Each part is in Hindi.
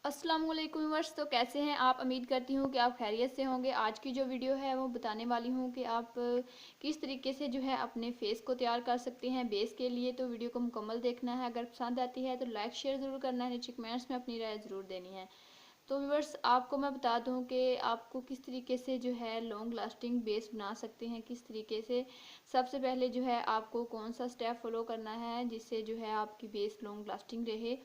अस्सलाम वालेकुम व्यूअर्स। तो कैसे हैं आप? उम्मीद करती हूँ कि आप खैरियत से होंगे। आज की जो वीडियो है वो बताने वाली हूँ कि आप किस तरीके से जो है अपने फेस को तैयार कर सकते हैं बेस के लिए। तो वीडियो को मुकम्मल देखना है। अगर पसंद आती है तो लाइक शेयर ज़रूर करना है, नीचे कमेंट्स में अपनी राय ज़रूर देनी है। तो व्यूअर्स, आपको मैं बता दूं कि आपको किस तरीके से जो है लॉन्ग लास्टिंग बेस बना सकते हैं, किस तरीके से। सबसे पहले जो है आपको कौन सा स्टेप फॉलो करना है जिससे जो है आपकी बेस लॉन्ग लास्टिंग रहे।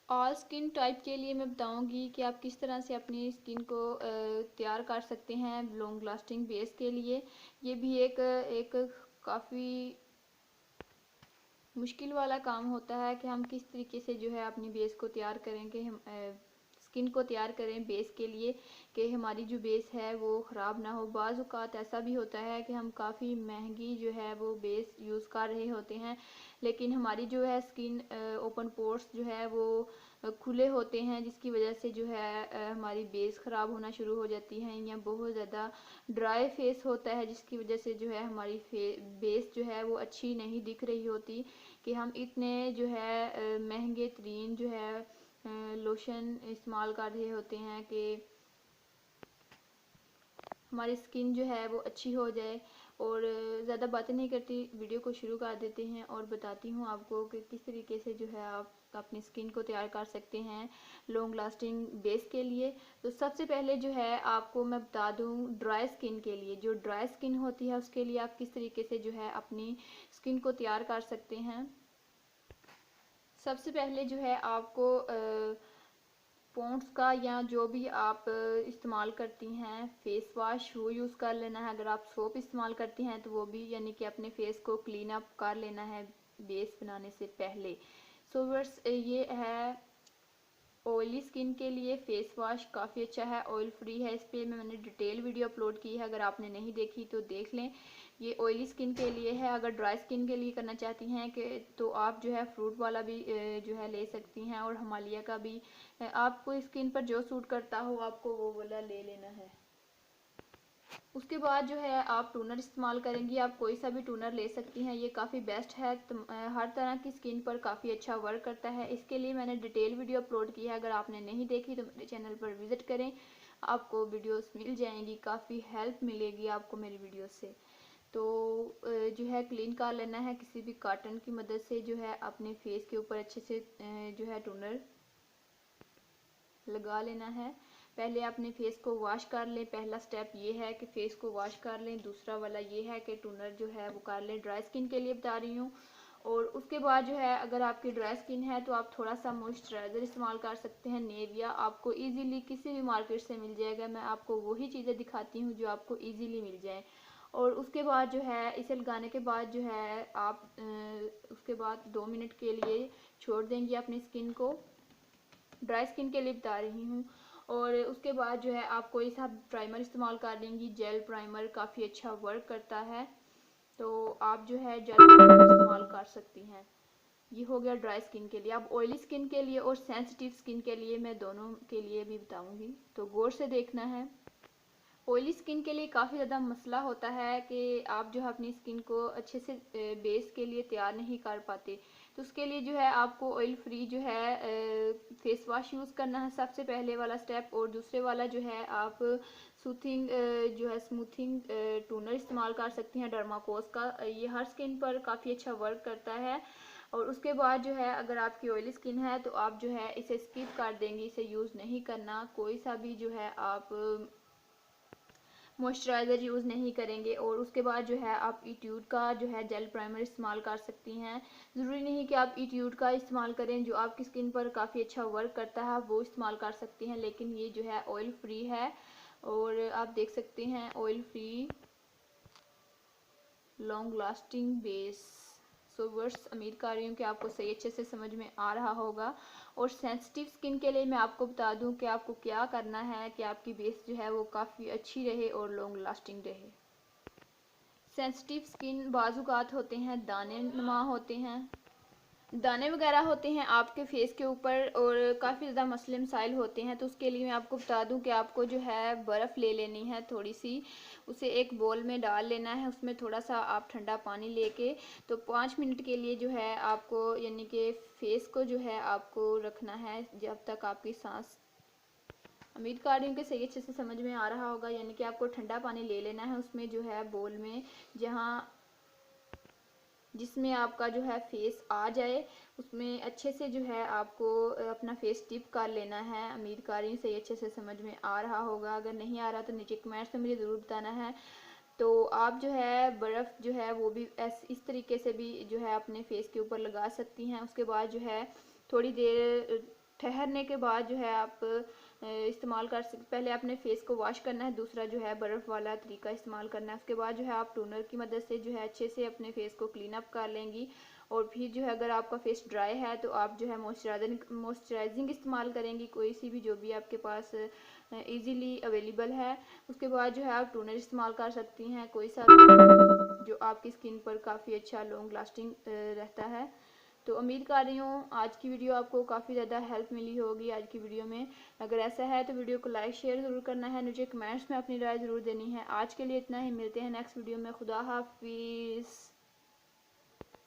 ऑल स्किन टाइप के लिए मैं बताऊंगी कि आप किस तरह से अपनी स्किन को तैयार कर सकते हैं लॉन्ग लास्टिंग बेस के लिए। ये भी एक एक काफ़ी मुश्किल वाला काम होता है कि हम किस तरीके से जो है अपनी बेस को तैयार करेंगे, हम स्किन को तैयार करें बेस के लिए कि हमारी जो बेस है वो ख़राब ना हो। बाज़ औक़ात ऐसा भी होता है कि हम काफ़ी महंगी जो है वो बेस यूज़ कर रहे होते हैं, लेकिन हमारी जो है स्किन ओपन पोर्स जो है वो खुले होते हैं, जिसकी वजह से जो है हमारी बेस ख़राब होना शुरू हो जाती है, या बहुत ज़्यादा ड्राई फेस होता है जिसकी वजह से जो है हमारी बेस जो है वो अच्छी नहीं दिख रही होती। कि हम इतने जो है महंगे तरीन जो है लोशन इस्तेमाल कर रहे होते हैं कि हमारी स्किन जो है वो अच्छी हो जाए। और ज़्यादा बातें नहीं करती, वीडियो को शुरू कर देते हैं और बताती हूँ आपको कि किस तरीके से जो है आप अपनी स्किन को तैयार कर सकते हैं लॉन्ग लास्टिंग बेस के लिए। तो सबसे पहले जो है आपको मैं बता दूँ, ड्राई स्किन के लिए, जो ड्राई स्किन होती है उसके लिए आप किस तरीके से जो है अपनी स्किन को तैयार कर सकते हैं। सबसे पहले जो है आपको पॉन्ड्स का या जो भी आप इस्तेमाल करती हैं फेस वाश वो यूज़ कर लेना है। अगर आप सोप इस्तेमाल करती हैं तो वो भी, यानी कि अपने फेस को क्लीन अप कर लेना है बेस बनाने से पहले। सो व्यूअर्स, ये है ऑयली स्किन के लिए फेस वॉश काफ़ी अच्छा है, ऑयल फ्री है। इस पर मैंने डिटेल वीडियो अपलोड की है, अगर आपने नहीं देखी तो देख लें। ये ऑयली स्किन के लिए है। अगर ड्राई स्किन के लिए करना चाहती हैं कि तो आप जो है फ्रूट वाला भी जो है ले सकती हैं, और हिमालय का भी। आपको स्किन पर जो सूट करता हो आपको वो वाला ले लेना है। उसके बाद जो है आप टोनर इस्तेमाल करेंगी। आप कोई सा भी टोनर ले सकती हैं, ये काफ़ी बेस्ट है, हर तरह की स्किन पर काफ़ी अच्छा वर्क करता है। इसके लिए मैंने डिटेल वीडियो अपलोड की है, अगर आपने नहीं देखी तो मेरे चैनल पर विज़िट करें, आपको वीडियोस मिल जाएंगी, काफ़ी हेल्प मिलेगी आपको मेरी वीडियो से। तो जो है क्लीन कर लेना है किसी भी कॉटन की मदद से, जो है अपने फेस के ऊपर अच्छे से जो है टोनर लगा लेना है। पहले अपने फेस को वॉश कर लें, पहला स्टेप ये है कि फेस को वॉश कर लें। दूसरा वाला ये है कि टोनर जो है वो कर लें, ड्राई स्किन के लिए बता रही हूँ। और उसके बाद जो है अगर आपकी ड्राई स्किन है तो आप थोड़ा सा मॉइस्चराइज़र इस्तेमाल कर सकते हैं। नेविया आपको इजीली किसी भी मार्केट से मिल जाएगा, मैं आपको वही चीज़ें दिखाती हूँ जो आपको इजीली मिल जाए। और उसके बाद जो है इसे लगाने के बाद जो है आप उसके बाद 2 मिनट के लिए छोड़ देंगे अपनी स्किन को, ड्राई स्किन के लिए बता रही हूँ। और उसके बाद जो है आप कोई सा प्राइमर इस्तेमाल कर लेंगी, जेल प्राइमर काफ़ी अच्छा वर्क करता है, तो आप जो है जेल प्राइमर इस्तेमाल कर सकती हैं। ये हो गया ड्राई स्किन के लिए। अब ऑयली स्किन के लिए और सेंसिटिव स्किन के लिए मैं दोनों के लिए भी बताऊंगी, तो गौर से देखना है। ऑयली स्किन के लिए काफ़ी ज़्यादा मसला होता है कि आप जो है अपनी स्किन को अच्छे से बेस के लिए तैयार नहीं कर पाते। तो उसके लिए जो है आपको ऑयल फ्री जो है फेस वॉश यूज़ करना है, सबसे पहले वाला स्टेप। और दूसरे वाला जो है आप सूथिंग जो है स्मूथिंग टोनर इस्तेमाल कर सकती हैं डर्माकोस का, ये हर स्किन पर काफ़ी अच्छा वर्क करता है। और उसके बाद जो है अगर आपकी ऑयली स्किन है तो आप जो है इसे स्किप कर देंगी, इसे यूज़ नहीं करना। कोई सा भी जो है आप मॉइस्चराइज़र यूज़ नहीं करेंगे। और उसके बाद जो है आप ईट्यूड का जो है जेल प्राइमर इस्तेमाल कर सकती हैं। ज़रूरी नहीं कि आप ईट्यूड का इस्तेमाल करें, जो आपकी स्किन पर काफ़ी अच्छा वर्क करता है वो इस्तेमाल कर सकती हैं, लेकिन ये जो है ऑयल फ्री है। और आप देख सकते हैं oil free long lasting base. So words, उम्मीद कर रही हूँ कि आपको सही अच्छे से समझ में आ रहा होगा। और सेंसिटिव स्किन के लिए मैं आपको बता दूं कि आपको क्या करना है कि आपकी बेस जो है वो काफ़ी अच्छी रहे और लॉन्ग लास्टिंग रहे। सेंसिटिव स्किन बाजुकात होते हैं, दाने नुमा होते हैं, दाने वगैरह होते हैं आपके फेस के ऊपर और काफ़ी ज़्यादा मसले मसाइल होते हैं, तो उसके लिए मैं आपको बता दूं कि आपको जो है बर्फ़ ले लेनी है थोड़ी सी, उसे एक बोल में डाल लेना है, उसमें थोड़ा सा आप ठंडा पानी लेके तो 5 मिनट के लिए जो है आपको यानी कि फेस को जो है आपको रखना है जब तक आपकी सांस। उम्मीद कर रही हूँ कि सही अच्छे से समझ में आ रहा होगा। यानी कि आपको ठंडा पानी ले लेना है उसमें जो है बोल में, जहाँ जिसमें आपका जो है फेस आ जाए, उसमें अच्छे से जो है आपको अपना फेस टिप कर लेना है। उम्मीद कर रही हूँ सही अच्छे से समझ में आ रहा होगा। अगर नहीं आ रहा तो नीचे कमेंट्स में मुझे ज़रूर बताना है। तो आप जो है बर्फ़ जो है वो भी इस तरीके से भी जो है अपने फेस के ऊपर लगा सकती हैं। उसके बाद जो है थोड़ी देर ठहरने के बाद जो है आप इस्तेमाल कर सकते। पहले अपने फेस को वॉश करना है, दूसरा जो है बर्फ़ वाला तरीका इस्तेमाल करना है। उसके बाद जो है आप टोनर की मदद से जो है अच्छे से अपने फेस को क्लीन अप कर लेंगी। और फिर जो है अगर आपका फेस ड्राई है तो आप जो है मॉइस्चराइजिंग इस्तेमाल करेंगी, कोई सी भी जो भी आपके पास इजीली अवेलेबल है। उसके बाद जो है आप टोनर इस्तेमाल कर सकती हैं, कोई सा जो आपकी स्किन पर काफ़ी अच्छा लॉन्ग लास्टिंग रहता है। तो उम्मीद कर रही हूँ आज की वीडियो आपको काफ़ी ज़्यादा हेल्प मिली होगी आज की वीडियो में। अगर ऐसा है तो वीडियो को लाइक शेयर ज़रूर करना है, मुझे कमेंट्स में अपनी राय ज़रूर देनी है। आज के लिए इतना ही, मिलते हैं नेक्स्ट वीडियो में। खुदा हाफिज़।